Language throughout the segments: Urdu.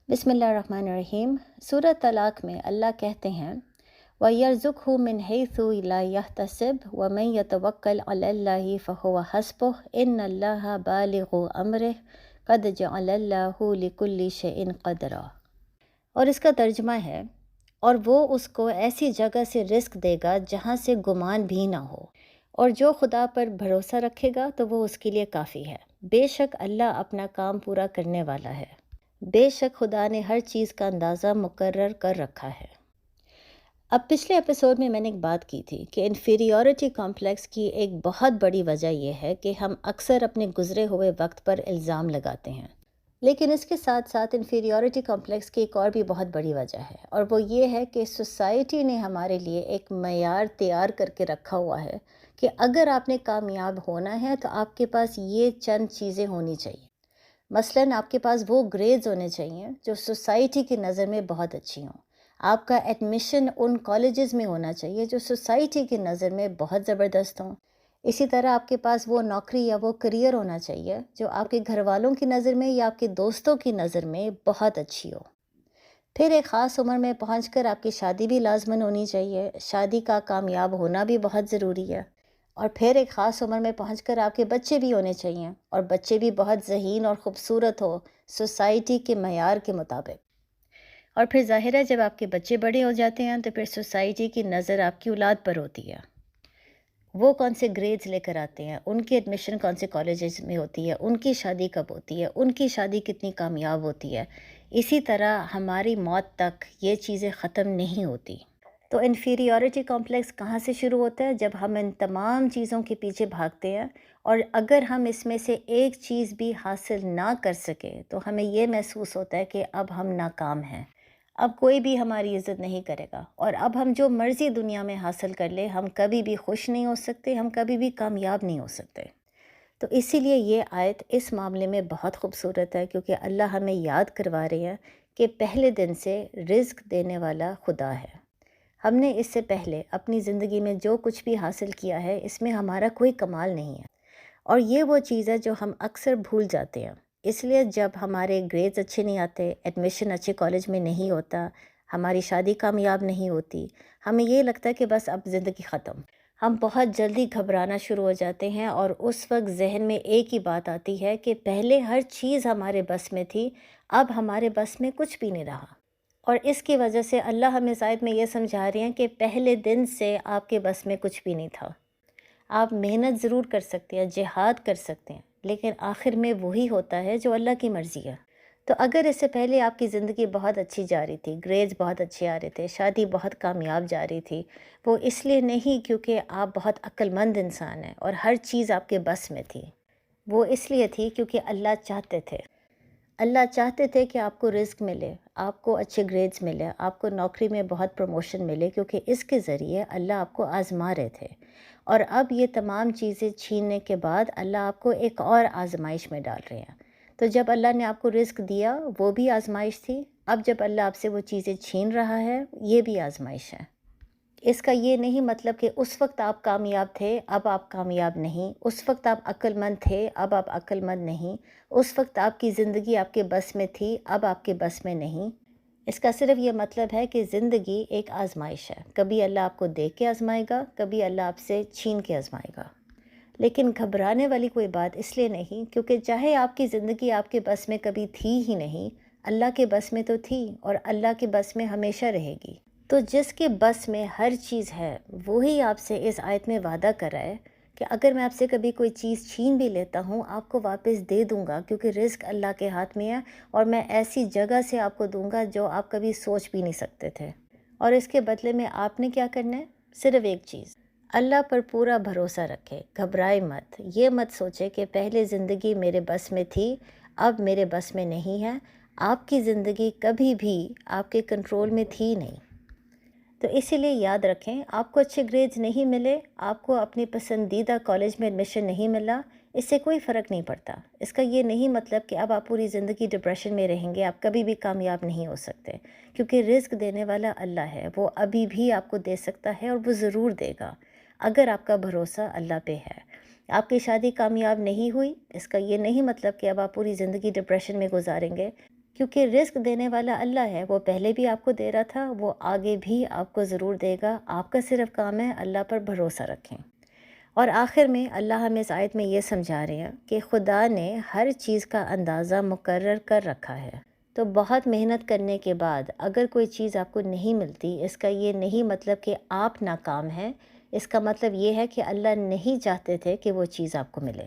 بسم اللہ الرحمن الرحیم۔ سورہ طلاق میں اللہ کہتے ہیں وَيَرْزُقْهُ مِنْ حَيْثُ لَا يَحْتَسِبُ وَمَنْ يَتَوَكَّلْ عَلَى اللَّهِ فَهُوَ حَسْبُهُ إِنَّ اللَّهَ بَالِغُ أَمْرِهِ قَدْ جَعَلَ اللَّهُ لِكُلِّ شَيْءٍ قَدْرًا۔ اور اس کا ترجمہ ہے اور وہ اس کو ایسی جگہ سے رزق دے گا جہاں سے گمان بھی نہ ہو، اور جو خدا پر بھروسہ رکھے گا تو وہ اس کے لیے کافی ہے۔ بے شک اللہ اپنا کام پورا کرنے والا ہے، بے شک خدا نے ہر چیز کا اندازہ مقرر کر رکھا ہے۔ اب پچھلے ایپیسوڈ میں نے ایک بات کی تھی کہ انفیریورٹی کمپلیکس کی ایک بہت بڑی وجہ یہ ہے کہ ہم اکثر اپنے گزرے ہوئے وقت پر الزام لگاتے ہیں، لیکن اس کے ساتھ ساتھ انفیریورٹی کمپلیکس کی ایک اور بھی بہت بڑی وجہ ہے، اور وہ یہ ہے کہ سوسائٹی نے ہمارے لیے ایک معیار تیار کر کے رکھا ہوا ہے کہ اگر آپ نے کامیاب ہونا ہے تو آپ کے پاس یہ چند چیزیں ہونی چاہیے۔ مثلاً آپ کے پاس وہ گریڈز ہونے چاہیے جو سوسائٹی کی نظر میں بہت اچھی ہوں، آپ کا ایڈمیشن ان کالجز میں ہونا چاہیے جو سوسائٹی کی نظر میں بہت زبردست ہوں، اسی طرح آپ کے پاس وہ نوکری یا وہ کریئر ہونا چاہیے جو آپ کے گھر والوں کی نظر میں یا آپ کے دوستوں کی نظر میں بہت اچھی ہو۔ پھر ایک خاص عمر میں پہنچ کر آپ کی شادی بھی لازماً ہونی چاہیے، شادی کا کامیاب ہونا بھی بہت ضروری ہے۔ اور پھر ایک خاص عمر میں پہنچ کر آپ کے بچے بھی ہونے چاہیے، اور بچے بھی بہت ذہین اور خوبصورت ہو سوسائٹی کے معیار کے مطابق۔ اور پھر ظاہر ہے جب آپ کے بچے بڑے ہو جاتے ہیں تو پھر سوسائٹی کی نظر آپ کی اولاد پر ہوتی ہے، وہ کون سے گریڈز لے کر آتے ہیں، ان کی ایڈمیشن کون سے کالجز میں ہوتی ہے، ان کی شادی کب ہوتی ہے، ان کی شادی کتنی کامیاب ہوتی ہے۔ اسی طرح ہماری موت تک یہ چیزیں ختم نہیں ہوتی۔ تو انفیریورٹی کمپلیکس کہاں سے شروع ہوتا ہے؟ جب ہم ان تمام چیزوں کے پیچھے بھاگتے ہیں اور اگر ہم اس میں سے ایک چیز بھی حاصل نہ کر سکے تو ہمیں یہ محسوس ہوتا ہے کہ اب ہم ناکام ہیں، اب کوئی بھی ہماری عزت نہیں کرے گا، اور اب ہم جو مرضی دنیا میں حاصل کر لیں ہم کبھی بھی خوش نہیں ہو سکتے، ہم کبھی بھی کامیاب نہیں ہو سکتے۔ تو اسی لیے یہ آیت اس معاملے میں بہت خوبصورت ہے، کیونکہ اللہ ہمیں یاد کروا رہے ہیں کہ پہلے دن سے رزق دینے والا خدا ہے۔ ہم نے اس سے پہلے اپنی زندگی میں جو کچھ بھی حاصل کیا ہے اس میں ہمارا کوئی کمال نہیں ہے، اور یہ وہ چیز ہے جو ہم اکثر بھول جاتے ہیں۔ اس لیے جب ہمارے گریڈز اچھے نہیں آتے، ایڈمیشن اچھے کالج میں نہیں ہوتا، ہماری شادی کامیاب نہیں ہوتی، ہمیں یہ لگتا ہے کہ بس اب زندگی ختم۔ ہم بہت جلدی گھبرانا شروع ہو جاتے ہیں، اور اس وقت ذہن میں ایک ہی بات آتی ہے کہ پہلے ہر چیز ہمارے بس میں تھی، اب ہمارے بس میں کچھ بھی نہیں رہا۔ اور اس کی وجہ سے اللہ ہمیں اس آیت میں یہ سمجھا رہے ہیں کہ پہلے دن سے آپ کے بس میں کچھ بھی نہیں تھا۔ آپ محنت ضرور کر سکتے ہیں، جہاد کر سکتے ہیں، لیکن آخر میں وہی ہوتا ہے جو اللہ کی مرضی ہے۔ تو اگر اس سے پہلے آپ کی زندگی بہت اچھی جا رہی تھی، گریڈز بہت اچھے آ رہے تھے، شادی بہت کامیاب جا رہی تھی، وہ اس لیے نہیں کیونکہ آپ بہت عقل مند انسان ہیں اور ہر چیز آپ کے بس میں تھی، وہ اس لیے تھی کیونکہ اللہ چاہتے تھے۔ اللہ چاہتے تھے کہ آپ کو رزق ملے، آپ کو اچھے گریڈز ملے، آپ کو نوکری میں بہت پروموشن ملے، کیونکہ اس کے ذریعے اللہ آپ کو آزما رہے تھے۔ اور اب یہ تمام چیزیں چھیننے کے بعد اللہ آپ کو ایک اور آزمائش میں ڈال رہے ہیں۔ تو جب اللہ نے آپ کو رزق دیا وہ بھی آزمائش تھی، اب جب اللہ آپ سے وہ چیزیں چھین رہا ہے یہ بھی آزمائش ہے۔ اس کا یہ نہیں مطلب کہ اس وقت آپ کامیاب تھے اب آپ کامیاب نہیں، اس وقت آپ عقل مند تھے اب آپ عقل مند نہیں، اس وقت آپ کی زندگی آپ کے بس میں تھی اب آپ کے بس میں نہیں۔ اس کا صرف یہ مطلب ہے کہ زندگی ایک آزمائش ہے، کبھی اللہ آپ کو دے کے آزمائے گا، کبھی اللہ آپ سے چھین کے آزمائے گا۔ لیکن گھبرانے والی کوئی بات اس لیے نہیں، کیونکہ چاہے آپ کی زندگی آپ کے بس میں کبھی تھی ہی نہیں، اللہ کے بس میں تو تھی اور اللہ کے بس میں ہمیشہ رہے گی۔ تو جس کے بس میں ہر چیز ہے وہی آپ سے اس آیت میں وعدہ کر رہا ہے کہ اگر میں آپ سے کبھی کوئی چیز چھین بھی لیتا ہوں آپ کو واپس دے دوں گا، کیونکہ رزق اللہ کے ہاتھ میں ہے، اور میں ایسی جگہ سے آپ کو دوں گا جو آپ کبھی سوچ بھی نہیں سکتے تھے۔ اور اس کے بدلے میں آپ نے کیا کرنا ہے؟ صرف ایک چیز، اللہ پر پورا بھروسہ رکھے، گھبرائے مت، یہ مت سوچے کہ پہلے زندگی میرے بس میں تھی اب میرے بس میں نہیں ہے۔ آپ کی زندگی کبھی بھی آپ کے کنٹرول میں تھی نہیں۔ تو اسی لیے یاد رکھیں، آپ کو اچھے گریڈز نہیں ملے، آپ کو اپنی پسندیدہ کالج میں ایڈمیشن نہیں ملا، اس سے کوئی فرق نہیں پڑتا۔ اس کا یہ نہیں مطلب کہ اب آپ پوری زندگی ڈپریشن میں رہیں گے، آپ کبھی بھی کامیاب نہیں ہو سکتے، کیونکہ رزق دینے والا اللہ ہے، وہ ابھی بھی آپ کو دے سکتا ہے اور وہ ضرور دے گا اگر آپ کا بھروسہ اللہ پہ ہے۔ آپ کی شادی کامیاب نہیں ہوئی، اس کا یہ نہیں مطلب کہ اب آپ پوری زندگی ڈپریشن میں گزاریں گے، کیونکہ رزق دینے والا اللہ ہے، وہ پہلے بھی آپ کو دے رہا تھا، وہ آگے بھی آپ کو ضرور دے گا۔ آپ کا صرف کام ہے اللہ پر بھروسہ رکھیں۔ اور آخر میں اللہ ہمیں اس آیت میں یہ سمجھا رہے ہیں کہ خدا نے ہر چیز کا اندازہ مقرر کر رکھا ہے۔ تو بہت محنت کرنے کے بعد اگر کوئی چیز آپ کو نہیں ملتی، اس کا یہ نہیں مطلب کہ آپ ناکام ہیں، اس کا مطلب یہ ہے کہ اللہ نہیں چاہتے تھے کہ وہ چیز آپ کو ملے۔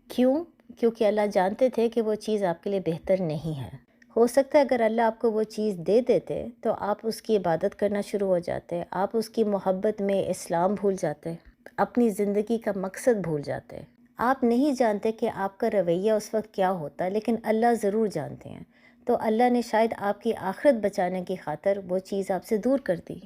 کیوں؟ کیونکہ اللہ جانتے تھے کہ وہ چیز آپ کے لیے بہتر نہیں ہے۔ ہو سکتا ہے اگر اللہ آپ کو وہ چیز دے دیتے تو آپ اس کی عبادت کرنا شروع ہو جاتے، آپ اس کی محبت میں اسلام بھول جاتے، اپنی زندگی کا مقصد بھول جاتے۔ آپ نہیں جانتے کہ آپ کا رویہ اس وقت کیا ہوتا، لیکن اللہ ضرور جانتے ہیں۔ تو اللہ نے شاید آپ کی آخرت بچانے کی خاطر وہ چیز آپ سے دور کر دی۔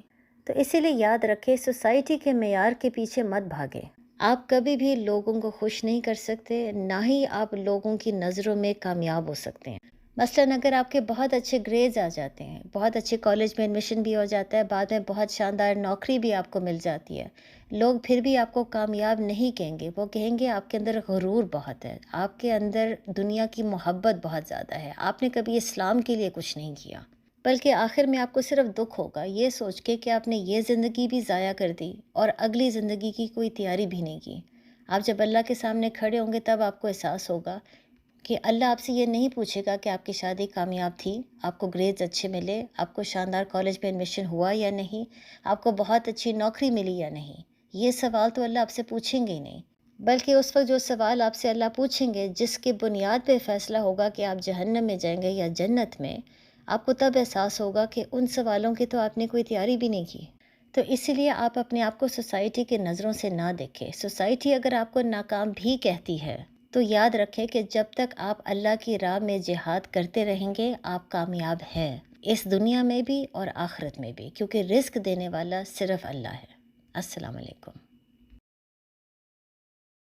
تو اسی لیے یاد رکھیں، سوسائٹی کے معیار کے پیچھے مت بھاگیں۔ آپ کبھی بھی لوگوں کو خوش نہیں کر سکتے، نہ ہی آپ لوگوں کی نظروں میں کامیاب ہو سکتے ہیں۔ مثلاً اگر آپ کے بہت اچھے گریڈز آ جاتے ہیں، بہت اچھے کالج میں ایڈمیشن بھی ہو جاتا ہے، بعد میں بہت شاندار نوکری بھی آپ کو مل جاتی ہے، لوگ پھر بھی آپ کو کامیاب نہیں کہیں گے، وہ کہیں گے آپ کے اندر غرور بہت ہے، آپ کے اندر دنیا کی محبت بہت زیادہ ہے، آپ نے کبھی اسلام کے لیے کچھ نہیں کیا۔ بلکہ آخر میں آپ کو صرف دکھ ہوگا یہ سوچ کے کہ آپ نے یہ زندگی بھی ضائع کر دی اور اگلی زندگی کی کوئی تیاری بھی نہیں کی۔ آپ جب اللہ کے سامنے کھڑے ہوں گے تب آپ کو احساس ہوگا کہ اللہ آپ سے یہ نہیں پوچھے گا کہ آپ کی شادی کامیاب تھی، آپ کو گریڈز اچھے ملے، آپ کو شاندار کالج میں ایڈمیشن ہوا یا نہیں، آپ کو بہت اچھی نوکری ملی یا نہیں۔ یہ سوال تو اللہ آپ سے پوچھیں گے ہی نہیں۔ بلکہ اس وقت جو سوال آپ سے اللہ پوچھیں گے، جس کے بنیاد پہ فیصلہ ہوگا کہ آپ جہنم میں جائیں گے یا جنت میں، آپ کو تب احساس ہوگا کہ ان سوالوں کی تو آپ نے کوئی تیاری بھی نہیں کی۔ تو اسی لیے آپ اپنے آپ کو سوسائٹی کے نظروں سے نہ دیکھیں۔ سوسائٹی اگر آپ کو ناکام بھی کہتی ہے تو یاد رکھیں کہ جب تک آپ اللہ کی راہ میں جہاد کرتے رہیں گے آپ کامیاب ہیں، اس دنیا میں بھی اور آخرت میں بھی، کیونکہ رزق دینے والا صرف اللہ ہے۔ السلام علیکم۔